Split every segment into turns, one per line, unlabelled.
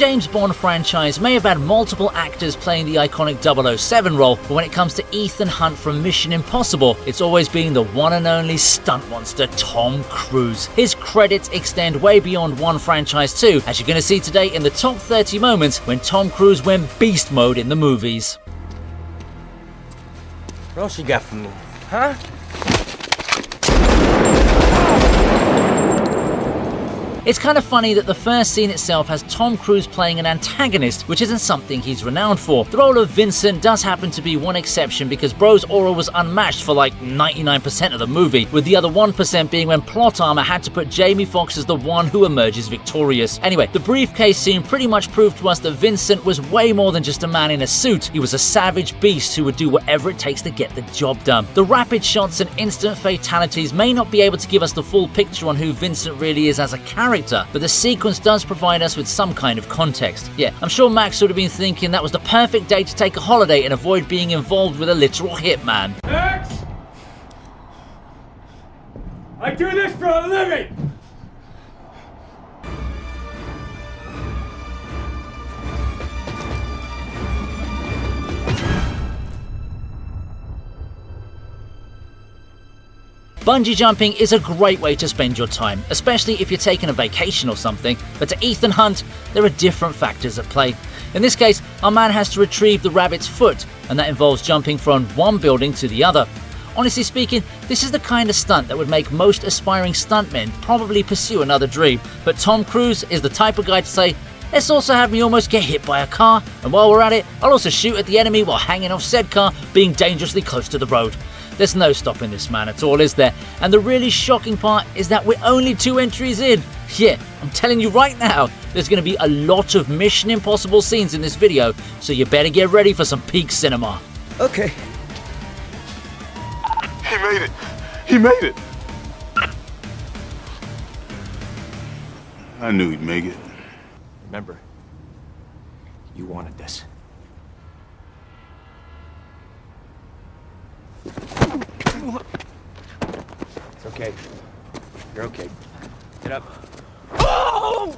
James Bond franchise may have had multiple actors playing the iconic 007 role, but when it comes to Ethan Hunt from Mission Impossible, it's always been the one and only stunt monster Tom Cruise. His credits extend way beyond one franchise too, as you're going to see today in the top 30 moments when Tom Cruise went beast mode in the movies.
What else you got for me, huh?
It's kind of funny that the first scene itself has Tom Cruise playing an antagonist, which isn't something he's renowned for. The role of Vincent does happen to be one exception because Bro's aura was unmatched for like 99% of the movie, with the other 1% being when plot armor had to put Jamie Foxx as the one who emerges victorious. Anyway, the briefcase scene pretty much proved to us that Vincent was way more than just a man in a suit. He was a savage beast who would do whatever it takes to get the job done. The rapid shots and instant fatalities may not be able to give us the full picture on who Vincent really is as a character, but the sequence does provide us with some kind of context. Yeah, I'm sure Max would have been thinking that was the perfect day to take a holiday and avoid being involved with a literal hitman.
Max! I do this for a living!
Bungee jumping is a great way to spend your time, especially if you're taking a vacation or something, but to Ethan Hunt, there are different factors at play. In this case, our man has to retrieve the rabbit's foot, and that involves jumping from one building to the other. Honestly speaking, this is the kind of stunt that would make most aspiring stuntmen probably pursue another dream, but Tom Cruise is the type of guy to say, let's also have me almost get hit by a car, and while we're at it, I'll also shoot at the enemy while hanging off said car, being dangerously close to the road. There's no stopping this man at all, is there? And the really shocking part is that we're only 2 entries in. Yeah, I'm telling you right now, there's going to be a lot of Mission Impossible scenes in this video, so you better get ready for some peak cinema.
Okay.
He made it! He made it! I knew he'd make it.
Remember, you wanted this. It's okay. You're okay. Get up. Oh!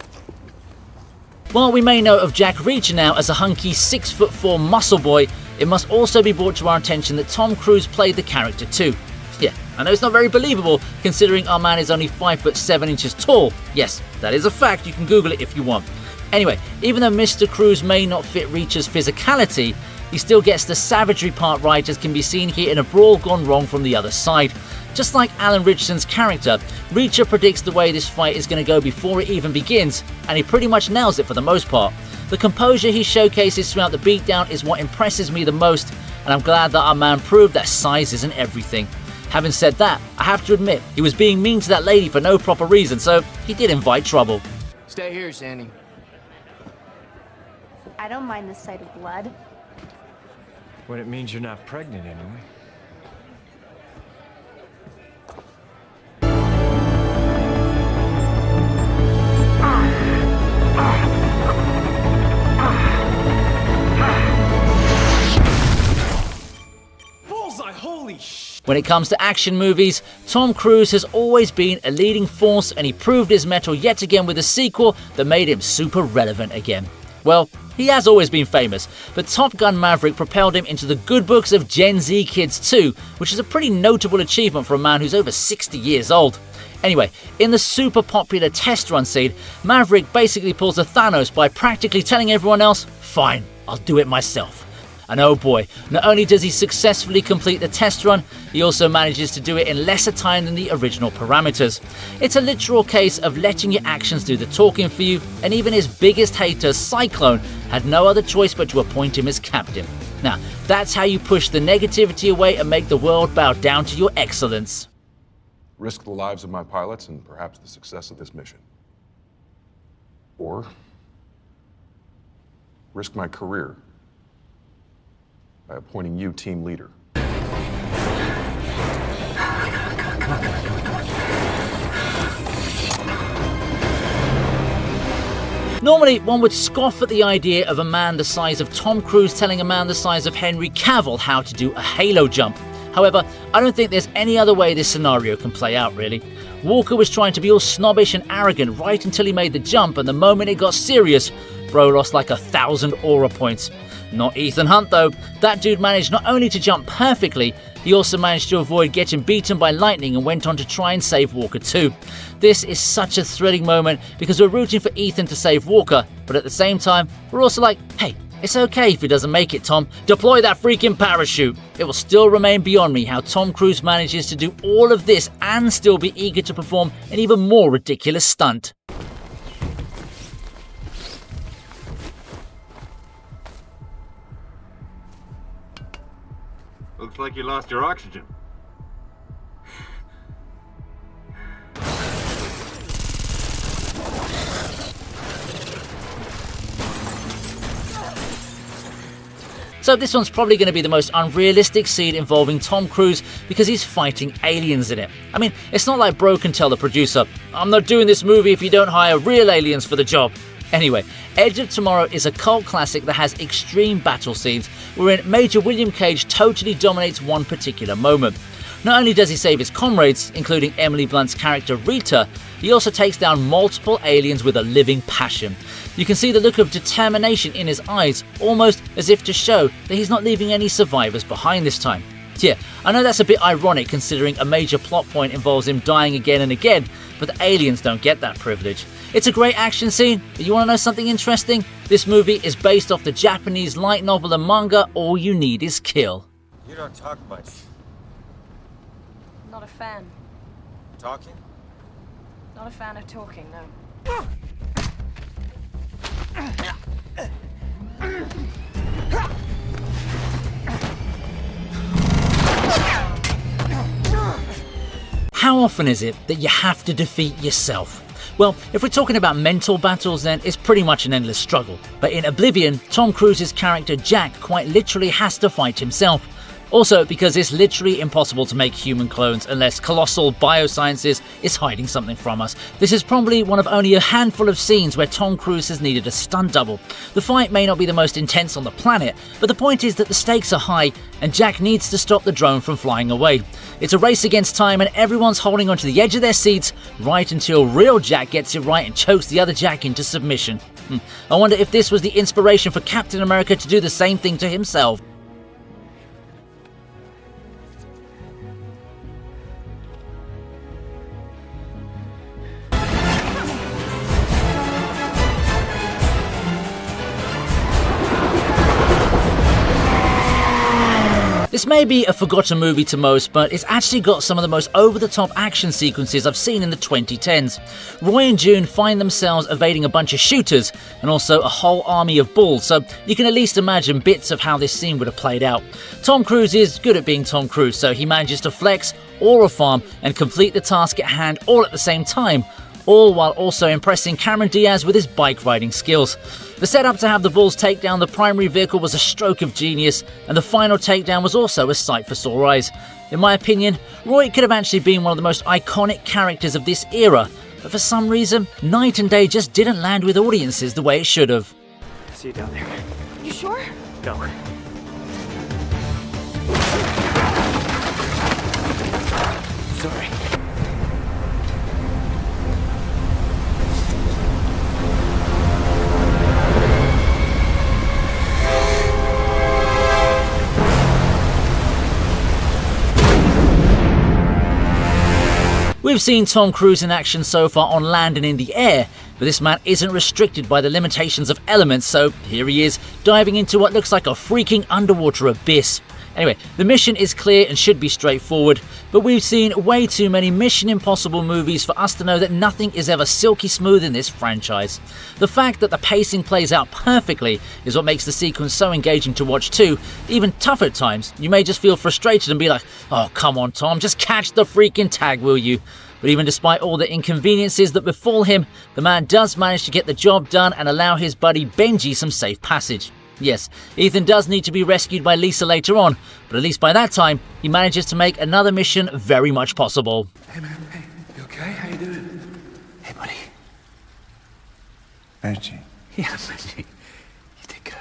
While we may know of Jack Reacher now as a hunky 6'4" muscle boy, it must also be brought to our attention that Tom Cruise played the character too. Yeah, I know it's not very believable considering our man is only 5'7" tall. Yes, that is a fact, you can Google it if you want. Anyway, even though Mr. Cruise may not fit Reacher's physicality, he still gets the savagery part right, as can be seen here in a brawl gone wrong from the other side. Just like Alan Richardson's character, Reacher predicts the way this fight is going to go before it even begins, and he pretty much nails it for the most part. The composure he showcases throughout the beatdown is what impresses me the most, and I'm glad that our man proved that size isn't everything. Having said that, I have to admit, he was being mean to that lady for no proper reason, so he did invite trouble.
Stay here, Sandy.
I don't mind the sight of blood.
When it means you're not pregnant anyway. Bullseye, holy sh!
When it comes to action movies, Tom Cruise has always been a leading force, and he proved his mettle yet again with a sequel that made him super relevant again. Well, he has always been famous, but Top Gun Maverick propelled him into the good books of Gen Z kids too, which is a pretty notable achievement for a man who's over 60 years old. Anyway, in the super popular test run scene, Maverick basically pulls a Thanos by practically telling everyone else, fine, I'll do it myself. And oh boy, not only does he successfully complete the test run, he also manages to do it in lesser time than the original parameters. It's a literal case of letting your actions do the talking for you, and even his biggest hater, Cyclone, had no other choice but to appoint him as captain. Now, that's how you push the negativity away and make the world bow down to your excellence.
Risk the lives of my pilots and perhaps the success of this mission. Or risk my career by appointing you team leader.
Normally, one would scoff at the idea of a man the size of Tom Cruise telling a man the size of Henry Cavill how to do a halo jump. However, I don't think there's any other way this scenario can play out, really. Walker was trying to be all snobbish and arrogant right until he made the jump, and the moment it got serious, Bro lost like 1,000 aura points. Not Ethan Hunt though. That dude managed not only to jump perfectly, he also managed to avoid getting beaten by lightning and went on to try and save Walker too. This is such a thrilling moment because we're rooting for Ethan to save Walker, but at the same time, we're also like, hey, it's okay if he doesn't make it, Tom. Deploy that freaking parachute. It will still remain beyond me how Tom Cruise manages to do all of this and still be eager to perform an even more ridiculous stunt.
Looks like you lost your oxygen.
So this one's probably going to be the most unrealistic scene involving Tom Cruise because he's fighting aliens in it. I mean, it's not like Bro can tell the producer, I'm not doing this movie if you don't hire real aliens for the job. Anyway, Edge of Tomorrow is a cult classic that has extreme battle scenes wherein Major William Cage totally dominates one particular moment. Not only does he save his comrades, including Emily Blunt's character Rita, he also takes down multiple aliens with a living passion. You can see the look of determination in his eyes, almost as if to show that he's not leaving any survivors behind this time. Yeah, I know that's a bit ironic considering a major plot point involves him dying again and again, but the aliens don't get that privilege. It's a great action scene, but you want to know something interesting? This movie is based off the Japanese light novel and manga All You Need Is Kill.
You don't talk much.
Not a fan.
Talking?
Not a fan of talking, no.
How often is it that you have to defeat yourself? Well, if we're talking about mental battles, then it's pretty much an endless struggle. But in Oblivion, Tom Cruise's character Jack quite literally has to fight himself. Also, because it's literally impossible to make human clones unless colossal biosciences is hiding something from us. This is probably one of only a handful of scenes where Tom Cruise has needed a stunt double. The fight may not be the most intense on the planet, but the point is that the stakes are high and Jack needs to stop the drone from flying away. It's a race against time and everyone's holding onto the edge of their seats right until real Jack gets it right and chokes the other Jack into submission. I wonder if this was the inspiration for Captain America to do the same thing to himself. This may be a forgotten movie to most, but it's actually got some of the most over-the-top action sequences I've seen in the 2010s. Roy and June find themselves evading a bunch of shooters and also a whole army of bulls, so you can at least imagine bits of how this scene would have played out. Tom Cruise is good at being Tom Cruise, so he manages to flex, aura farm, and complete the task at hand all at the same time, all while also impressing Cameron Diaz with his bike riding skills. The setup to have the Bulls take down the primary vehicle was a stroke of genius, and the final takedown was also a sight for sore eyes. In my opinion, Roy could have actually been one of the most iconic characters of this era, but for some reason, Night and Day just didn't land with audiences the way it should have.
See you down there.
You sure?
No. Sorry.
We've seen Tom Cruise in action so far on land and in the air, but this man isn't restricted by the limitations of elements, so here he is, diving into what looks like a freaking underwater abyss. Anyway, the mission is clear and should be straightforward, but we've seen way too many Mission Impossible movies for us to know that nothing is ever silky smooth in this franchise. The fact that the pacing plays out perfectly is what makes the sequence so engaging to watch too. Even tough at times, you may just feel frustrated and be like, oh come on Tom, just catch the freaking tag will you? But even despite all the inconveniences that befall him, the man does manage to get the job done and allow his buddy Benji some safe passage. Yes, Ethan does need to be rescued by Lisa later on, but at least by that time, he manages to make another mission very much possible.
Hey man, hey, you okay? How you doing?
Hey, buddy.
Benji.
Yeah, Benji. You did good.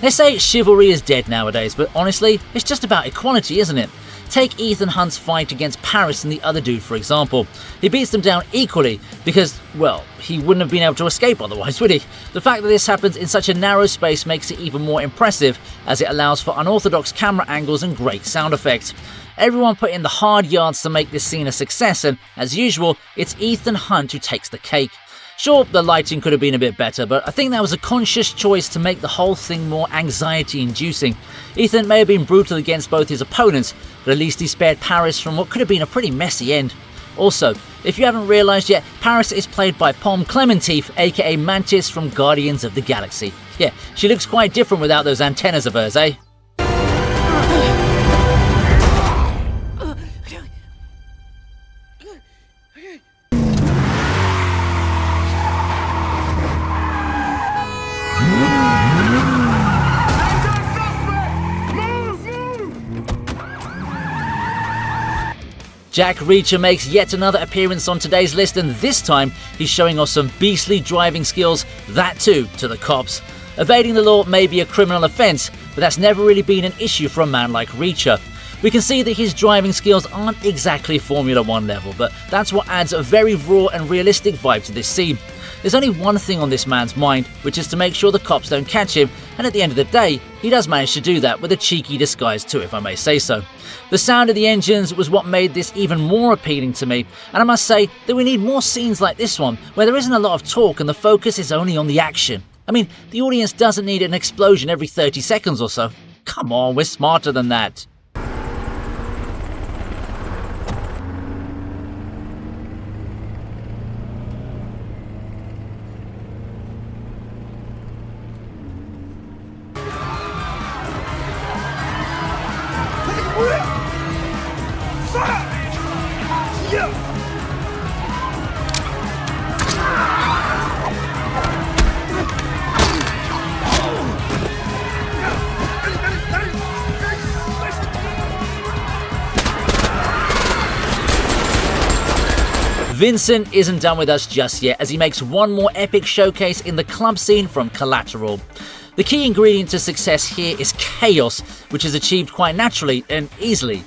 They say chivalry is dead nowadays, but honestly, it's just about equality, isn't it? Take Ethan Hunt's fight against Paris and the other dude, for example. He beats them down equally because, well, he wouldn't have been able to escape otherwise, would he? The fact that this happens in such a narrow space makes it even more impressive, as it allows for unorthodox camera angles and great sound effects. Everyone put in the hard yards to make this scene a success, and as usual, it's Ethan Hunt who takes the cake. Sure, the lighting could have been a bit better, but I think that was a conscious choice to make the whole thing more anxiety-inducing. Ethan may have been brutal against both his opponents, but at least he spared Paris from what could have been a pretty messy end. Also, if you haven't realised yet, Paris is played by Pom Clementif, aka Mantis from Guardians of the Galaxy. Yeah, she looks quite different without those antennas of hers, eh? Jack Reacher makes yet another appearance on today's list, and this time he's showing off some beastly driving skills, that too, to the cops. Evading the law may be a criminal offence, but that's never really been an issue for a man like Reacher. We can see that his driving skills aren't exactly Formula 1 level, but that's what adds a very raw and realistic vibe to this scene. There's only one thing on this man's mind, which is to make sure the cops don't catch him, and at the end of the day, he does manage to do that with a cheeky disguise too, if I may say so. The sound of the engines was what made this even more appealing to me, and I must say that we need more scenes like this one, where there isn't a lot of talk and the focus is only on the action. I mean, the audience doesn't need an explosion every 30 seconds or so. Come on, we're smarter than that. Vincent isn't done with us just yet, as he makes one more epic showcase in the club scene from Collateral. The key ingredient to success here is chaos, which is achieved quite naturally and easily,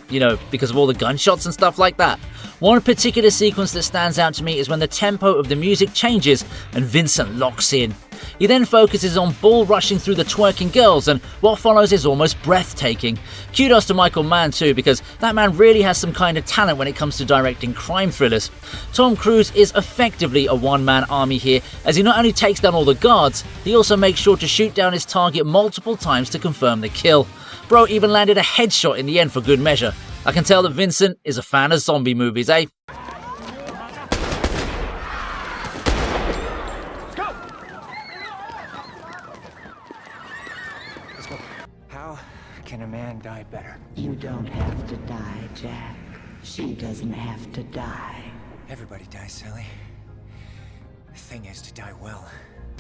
because of all the gunshots and stuff like that. One particular sequence that stands out to me is when the tempo of the music changes and Vincent locks in. He then focuses on bull rushing through the twerking girls, and what follows is almost breathtaking. Kudos to Michael Mann too, because that man really has some kind of talent when it comes to directing crime thrillers. Tom Cruise is effectively a one-man army here, as he not only takes down all the guards, he also makes sure to shoot down his target multiple times to confirm the kill. Bro even landed a headshot in the end for good measure. I can tell that Vincent is a fan of zombie movies, eh?
How can a man die better?
You don't have to die, Jack. She doesn't have to die.
Everybody dies, Sally. The thing is to die well.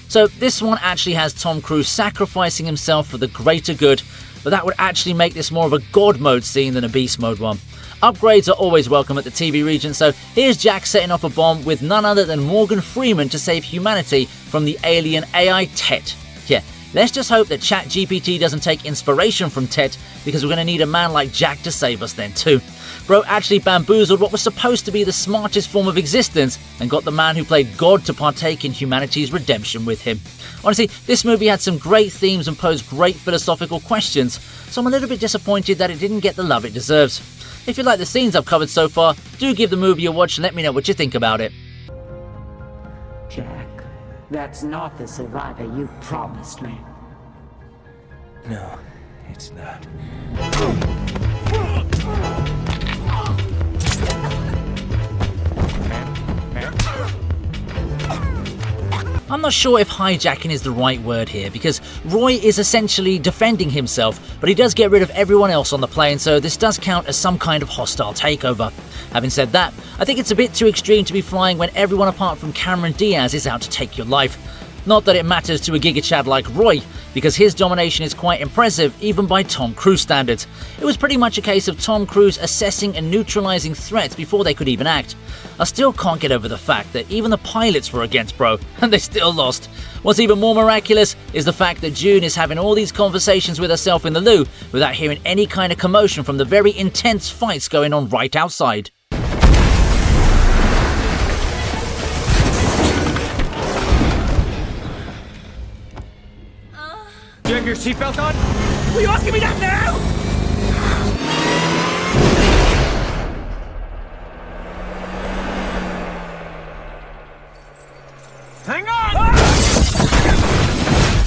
So this one actually has Tom Cruise sacrificing himself for the greater good, but that would actually make this more of a God mode scene than a beast mode one. Upgrades are always welcome at the TV region, so here's Jack setting off a bomb with none other than Morgan Freeman to save humanity from the alien AI Tet. Yeah, let's just hope that ChatGPT doesn't take inspiration from Tet, because we're going to need a man like Jack to save us then too. Bro actually bamboozled what was supposed to be the smartest form of existence and got the man who played God to partake in humanity's redemption with him. Honestly, this movie had some great themes and posed great philosophical questions, so I'm a little bit disappointed that it didn't get the love it deserves. If you like the scenes I've covered so far, do give the movie a watch and let me know what you think about it.
Jack, that's not the survivor you promised me.
No, it's not.
I'm not sure if hijacking is the right word here, because Roy is essentially defending himself, but he does get rid of everyone else on the plane, so this does count as some kind of hostile takeover. Having said that, I think it's a bit too extreme to be flying when everyone apart from Cameron Diaz is out to take your life. Not that it matters to a gigachad like Roy, because his domination is quite impressive even by Tom Cruise standards. It was pretty much a case of Tom Cruise assessing and neutralizing threats before they could even act. I still can't get over the fact that even the pilots were against bro, and they still lost. What's even more miraculous is the fact that June is having all these conversations with herself in the loo without hearing any kind of commotion from the very intense fights going on right outside.
You have your seatbelt on? Will you asking me that now? Hang on!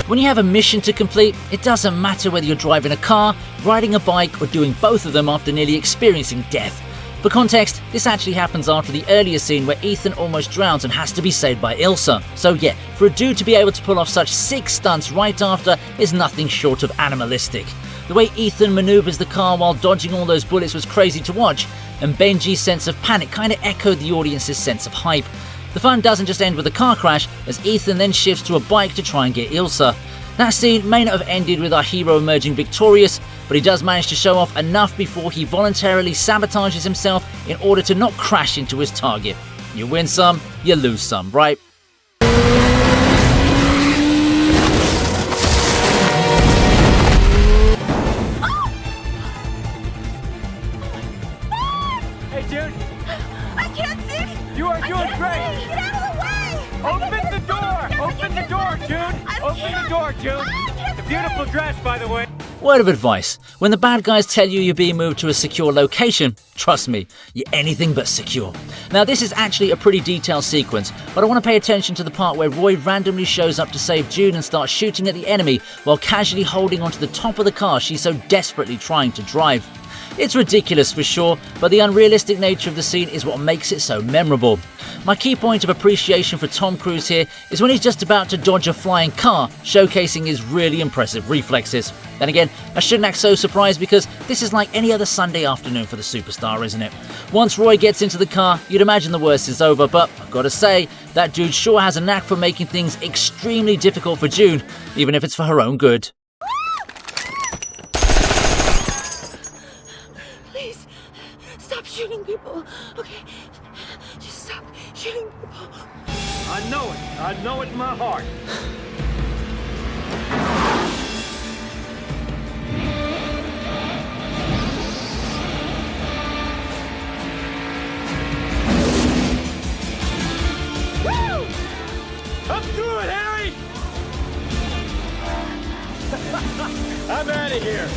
When you have a mission to complete, it doesn't matter whether you're driving a car, riding a bike, or doing both of them after nearly experiencing death. For context, this actually happens after the earlier scene where Ethan almost drowns and has to be saved by Ilsa. So yeah, for a dude to be able to pull off such sick stunts right after is nothing short of animalistic. The way Ethan maneuvers the car while dodging all those bullets was crazy to watch, and Benji's sense of panic kind of echoed the audience's sense of hype. The fun doesn't just end with a car crash, as Ethan then shifts to a bike to try and get Ilsa. That scene may not have ended with our hero emerging victorious, but he does manage to show off enough before he voluntarily sabotages himself in order to not crash into his target. You win some, you lose some, right?
Hey, June!
I can't see!
You are doing great!
Get out of the way!
Open the door! Open the door, June! Open the door, June! It's a beautiful dress, by the way.
Word of advice, when the bad guys tell you you're being moved to a secure location, trust me, you're anything but secure. Now this is actually a pretty detailed sequence, but I want to pay attention to the part where Roy randomly shows up to save June and starts shooting at the enemy while casually holding onto the top of the car she's so desperately trying to drive. It's ridiculous for sure, but the unrealistic nature of the scene is what makes it so memorable. My key point of appreciation for Tom Cruise here is when he's just about to dodge a flying car, showcasing his really impressive reflexes. Then again, I shouldn't act so surprised because this is like any other Sunday afternoon for the superstar, isn't it? Once Roy gets into the car, you'd imagine the worst is over, but I've got to say, that dude sure has a knack for making things extremely difficult for June, even if it's for her own good.
Please, stop shooting people. Okay, just stop shooting people.
I know it in my heart. Woo! Come through it, Harry! I'm out of here.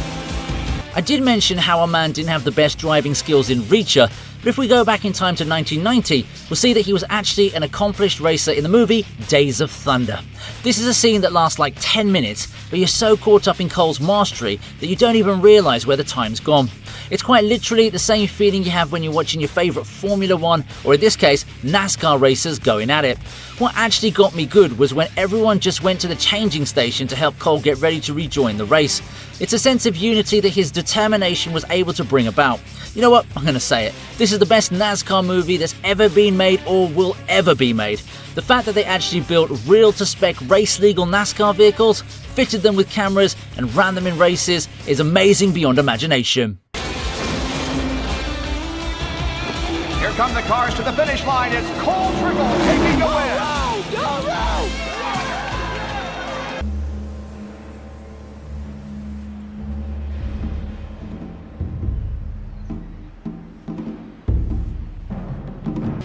I did mention how our man didn't have the best driving skills in Reacher, but if we go back in time to 1990, we'll see that he was actually an accomplished racer in the movie Days of Thunder. This is a scene that lasts like 10 minutes, but you're so caught up in Cole's mastery that you don't even realise where the time's gone. It's quite literally the same feeling you have when you're watching your favourite Formula 1, or in this case, NASCAR racers going at it. What actually got me good was when everyone just went to the changing station to help Cole get ready to rejoin the race. It's a sense of unity that his determination was able to bring about. You know what? I'm going to say it. This is the best NASCAR movie that's ever been made or will ever be made. The fact that they actually built real-to-spec race-legal NASCAR vehicles, fitted them with cameras, and ran them in races is amazing beyond imagination.
Here come the cars to the finish line. It's Cole Trickle taking the win.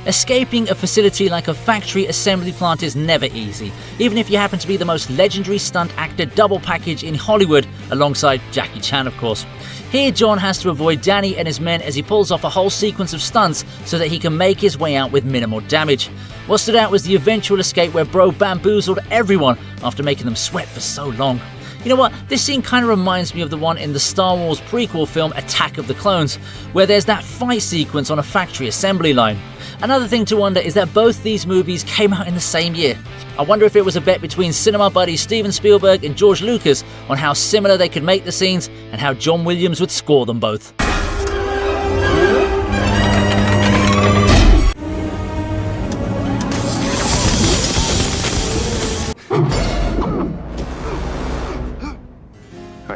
Escaping a facility like a factory assembly plant is never easy, even if you happen to be the most legendary stunt actor double package in Hollywood, alongside Jackie Chan of course. Here John has to avoid Danny and his men as he pulls off a whole sequence of stunts so that he can make his way out with minimal damage. What stood out was the eventual escape where bro bamboozled everyone after making them sweat for so long. You know what, this scene kind of reminds me of the one in the Star Wars prequel film Attack of the Clones, where there's that fight sequence on a factory assembly line. Another thing to wonder is that both these movies came out in the same year. I wonder if it was a bet between cinema buddies Steven Spielberg and George Lucas on how similar they could make the scenes and how John Williams would score them both.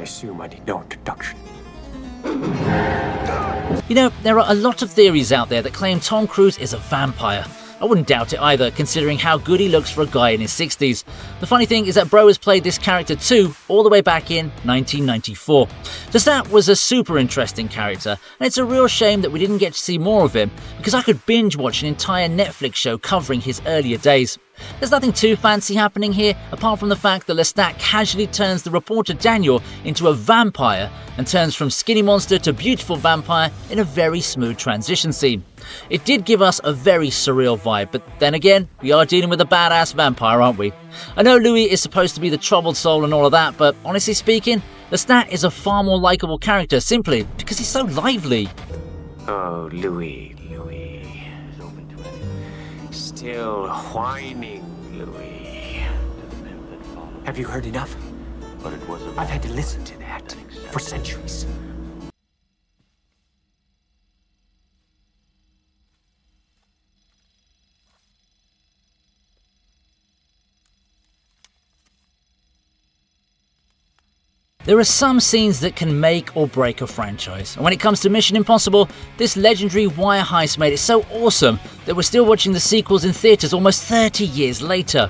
assume I need no introduction.
You know, there are a lot of theories out there that claim Tom Cruise is a vampire. I wouldn't doubt it either, considering how good he looks for a guy in his 60s. The funny thing is that Bro has played this character too, all the way back in 1994. Lestat was a super interesting character, and it's a real shame that we didn't get to see more of him, because I could binge watch an entire Netflix show covering his earlier days. There's nothing too fancy happening here, apart from the fact that Lestat casually turns the reporter Daniel into a vampire and turns from skinny monster to beautiful vampire in a very smooth transition scene. It did give us a very surreal vibe, but then again, we are dealing with a badass vampire, aren't we? I know Louis is supposed to be the troubled soul and all of that, but honestly speaking, Lestat is a far more likable character simply because he's so lively.
Oh, Louis. Still whining, Louis. Have you heard enough?
But it was
I've had to listen to that for centuries.
There are some scenes that can make or break a franchise, and when it comes to Mission Impossible, this legendary wire heist made it so awesome that we're still watching the sequels in theatres almost 30 years later.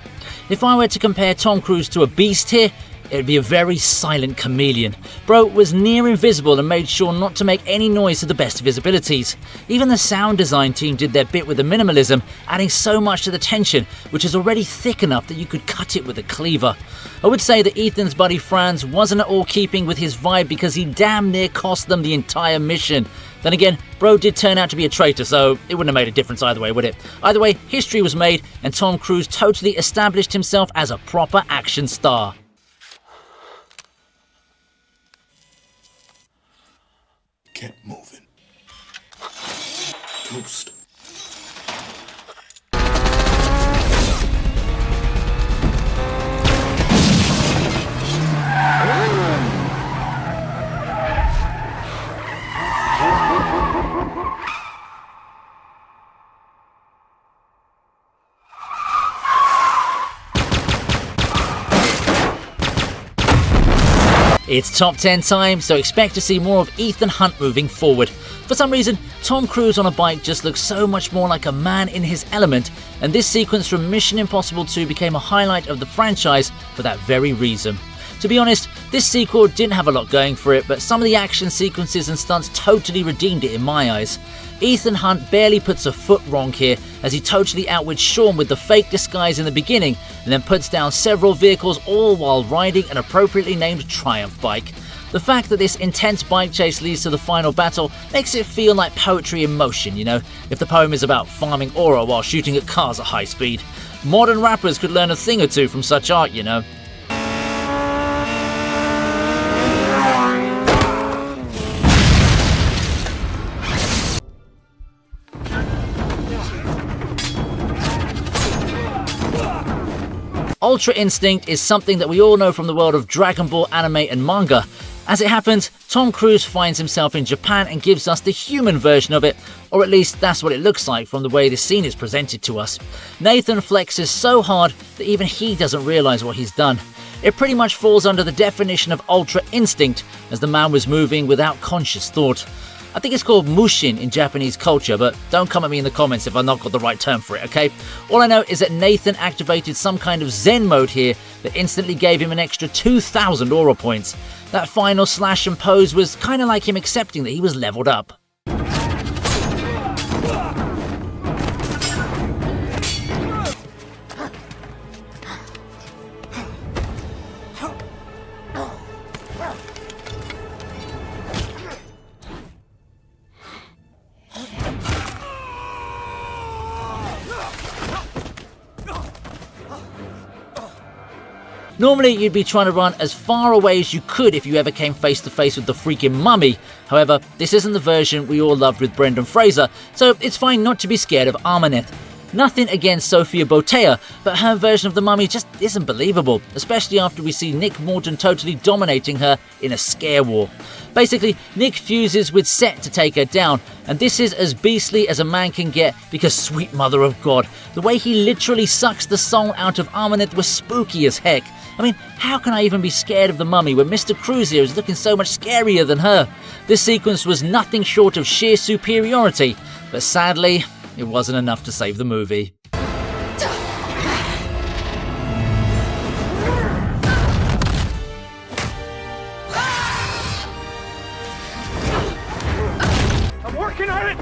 If I were to compare Tom Cruise to a beast here, it would be a very silent chameleon. Bro was near invisible and made sure not to make any noise to the best of his abilities. Even the sound design team did their bit with the minimalism, adding so much to the tension, which is already thick enough that you could cut it with a cleaver. I would say that Ethan's buddy Franz wasn't at all keeping with his vibe because he damn near cost them the entire mission. Then again, Bro did turn out to be a traitor, so it wouldn't have made a difference either way, would it? Either way, history was made, and Tom Cruise totally established himself as a proper action star.
Get moving. Toast.
It's top 10 time, so expect to see more of Ethan Hunt moving forward. For some reason, Tom Cruise on a bike just looks so much more like a man in his element, and this sequence from Mission Impossible 2 became a highlight of the franchise for that very reason. To be honest, this sequel didn't have a lot going for it, but some of the action sequences and stunts totally redeemed it in my eyes. Ethan Hunt barely puts a foot wrong here, as he totally outwits Sean with the fake disguise in the beginning, and then puts down several vehicles all while riding an appropriately named Triumph bike. The fact that this intense bike chase leads to the final battle makes it feel like poetry in motion, you know, if the poem is about farming aura while shooting at cars at high speed. Modern rappers could learn a thing or two from such art, you know. Ultra Instinct is something that we all know from the world of Dragon Ball anime and manga. As it happens, Tom Cruise finds himself in Japan and gives us the human version of it, or at least that's what it looks like from the way this scene is presented to us. Nathan flexes so hard that even he doesn't realise what he's done. It pretty much falls under the definition of Ultra Instinct, as the man was moving without conscious thought. I think it's called mushin in Japanese culture, but don't come at me in the comments if I've not got the right term for it, okay? All I know is that Nathan activated some kind of Zen mode here that instantly gave him an extra 2,000 aura points. That final slash and pose was kind of like him accepting that he was leveled up. Normally, you'd be trying to run as far away as you could if you ever came face to face with the freaking mummy. However, this isn't the version we all loved with Brendan Fraser, so it's fine not to be scared of Armaneth. Nothing against Sophia Boutella, but her version of the Mummy just isn't believable, especially after we see Nick Morton totally dominating her in a scare war. Basically, Nick fuses with Set to take her down, and this is as beastly as a man can get because, sweet mother of God, the way he literally sucks the soul out of Armaneth was spooky as heck. I mean, how can I even be scared of the Mummy when Mr. Cruise here is looking so much scarier than her? This sequence was nothing short of sheer superiority, but sadly, it wasn't enough to save the movie.
I'm working on it!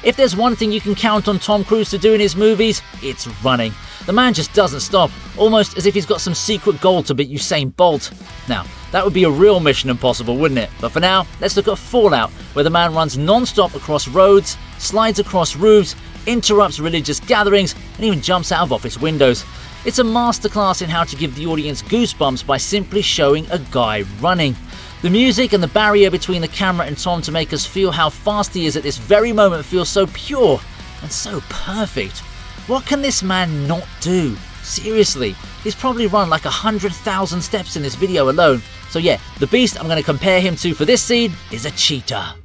If there's one thing you can count on Tom Cruise to do in his movies, it's running. The man just doesn't stop, almost as if he's got some secret goal to beat Usain Bolt. Now, that would be a real Mission Impossible, wouldn't it? But for now, let's look at Fallout, where the man runs non-stop across roads, slides across roofs, interrupts religious gatherings, and even jumps out of office windows. It's a masterclass in how to give the audience goosebumps by simply showing a guy running. The music and the barrier between the camera and Tom to make us feel how fast he is at this very moment feels so pure and so perfect. What can this man not do? Seriously, he's probably run like 100,000 steps in this video alone. So yeah, the beast I'm going to compare him to for this scene is a cheetah.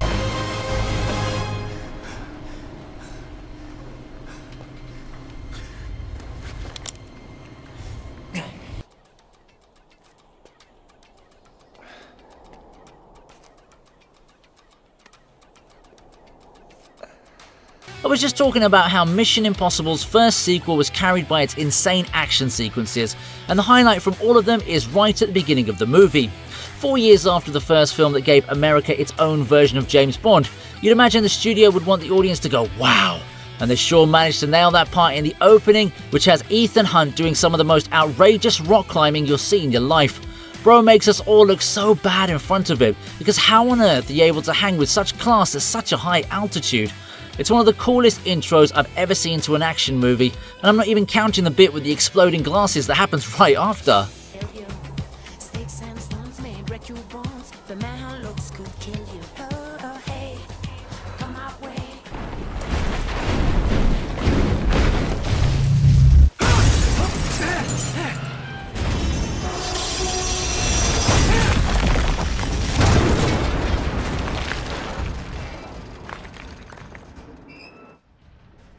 I was just talking about how Mission Impossible's first sequel was carried by its insane action sequences, and the highlight from all of them is right at the beginning of the movie. 4 years after the first film that gave America its own version of James Bond, you'd imagine the studio would want the audience to go, wow! And they sure managed to nail that part in the opening, which has Ethan Hunt doing some of the most outrageous rock climbing you'll see in your life. Bro makes us all look so bad in front of him, because how on earth are you able to hang with such class at such a high altitude? It's one of the coolest intros I've ever seen to an action movie, and I'm not even counting the bit with the exploding glasses that happens right after.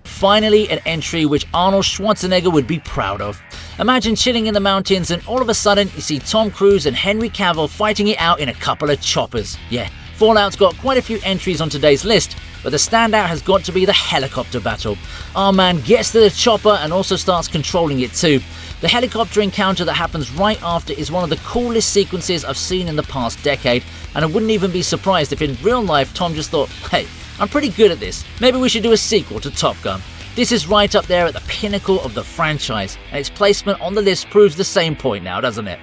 Finally, an entry which Arnold Schwarzenegger would be proud of. Imagine chilling in the mountains and all of a sudden you see Tom Cruise and Henry Cavill fighting it out in a couple of choppers. Yeah, Fallout's got quite a few entries on today's list, but the standout has got to be the helicopter battle. Our man gets to the chopper and also starts controlling it too. The helicopter encounter that happens right after is one of the coolest sequences I've seen in the past decade, and I wouldn't even be surprised if in real life Tom just thought, hey, I'm pretty good at this, maybe we should do a sequel to Top Gun. This is right up there at the pinnacle of the franchise, and its placement on the list proves the same point now, doesn't it?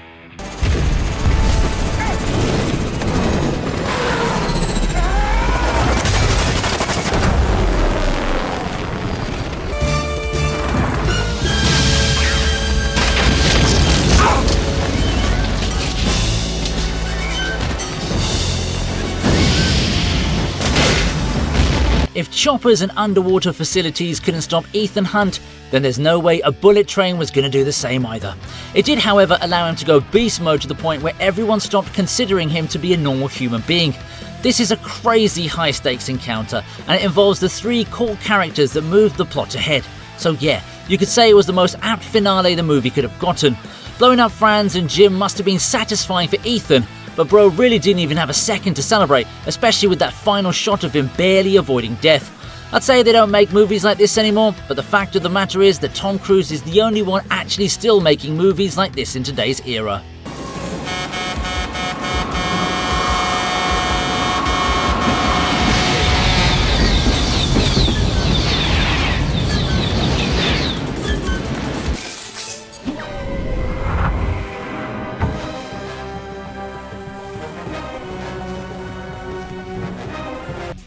If choppers and underwater facilities couldn't stop Ethan Hunt, then there's no way a bullet train was going to do the same either. It did, however, allow him to go beast mode to the point where everyone stopped considering him to be a normal human being. This is a crazy high-stakes encounter, and it involves the three core characters that moved the plot ahead. So yeah, you could say it was the most apt finale the movie could have gotten. Blowing up Franz and Jim must have been satisfying for Ethan, but bro really didn't even have a second to celebrate, especially with that final shot of him barely avoiding death. I'd say they don't make movies like this anymore, but the fact of the matter is that Tom Cruise is the only one actually still making movies like this in today's era.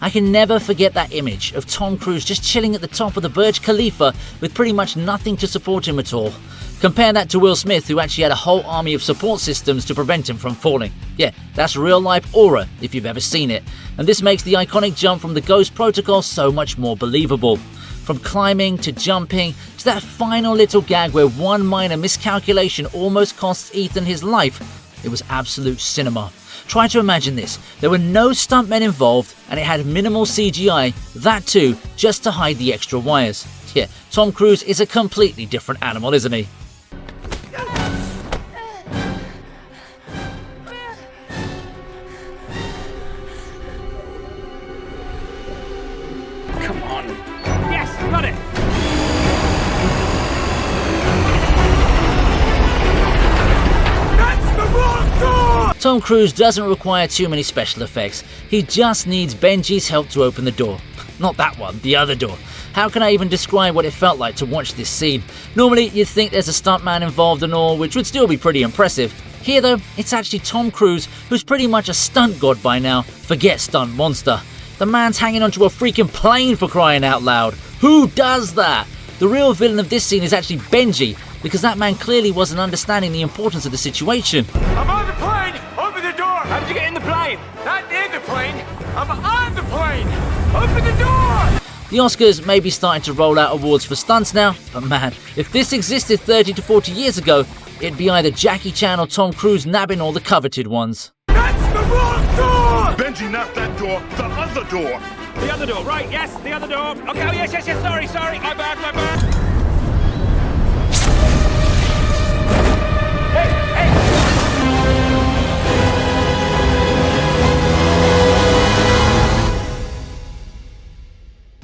I can never forget that image of Tom Cruise just chilling at the top of the Burj Khalifa with pretty much nothing to support him at all. Compare that to Will Smith, who actually had a whole army of support systems to prevent him from falling. Yeah, that's real life aura if you've ever seen it. And this makes the iconic jump from the Ghost Protocol so much more believable. From climbing to jumping to that final little gag where one minor miscalculation almost costs Ethan his life, it was absolute cinema. Try to imagine this. There were no stuntmen involved and it had minimal CGI, that too, just to hide the extra wires. Yeah, Tom Cruise is a completely different animal, isn't he?
Come on. Yes, got it. That's the wrong door!
Tom Cruise doesn't require too many special effects. He just needs Benji's help to open the door. Not that one, the other door. How can I even describe what it felt like to watch this scene? Normally, you'd think there's a stuntman involved and all, which would still be pretty impressive. Here though, it's actually Tom Cruise, who's pretty much a stunt god by now. Forget stunt monster. The man's hanging onto a freaking plane, for crying out loud. Who does that? The real villain of this scene is actually Benji, because that man clearly wasn't understanding the importance of the situation.
I'm on the plane! Open the door! How did you get in the plane? Not in the plane! I'm on the plane! Open the door!
The Oscars may be starting to roll out awards for stunts now, but man, if this existed 30 to 40 years ago, it'd be either Jackie Chan or Tom Cruise nabbing all the coveted ones.
That's the wrong door!
Benji, not that door, the other door.
The other door, right, yes, the other door. Okay, oh, yes, sorry, my bad.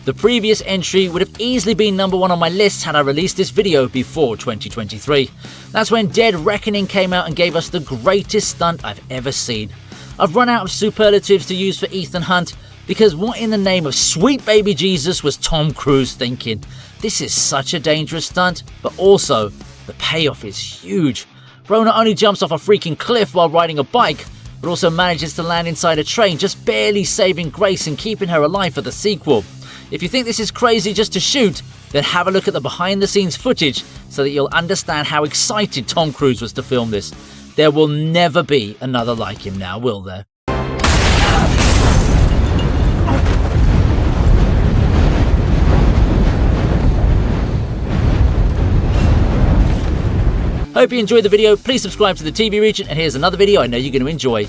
The previous entry would have easily been number 1 on my list had I released this video before 2023. That's when Dead Reckoning came out and gave us the greatest stunt I've ever seen. I've run out of superlatives to use for Ethan Hunt, because what in the name of sweet baby Jesus was Tom Cruise thinking? This is such a dangerous stunt, but also, the payoff is huge. Bro not only jumps off a freaking cliff while riding a bike, but also manages to land inside a train, just barely saving Grace and keeping her alive for the sequel. If you think this is crazy just to shoot, then have a look at the behind the scenes footage so that you'll understand how excited Tom Cruise was to film this. There will never be another like him now, will there? Hope you enjoyed the video. Please subscribe to the TV Region, and here's another video I know you're going to enjoy.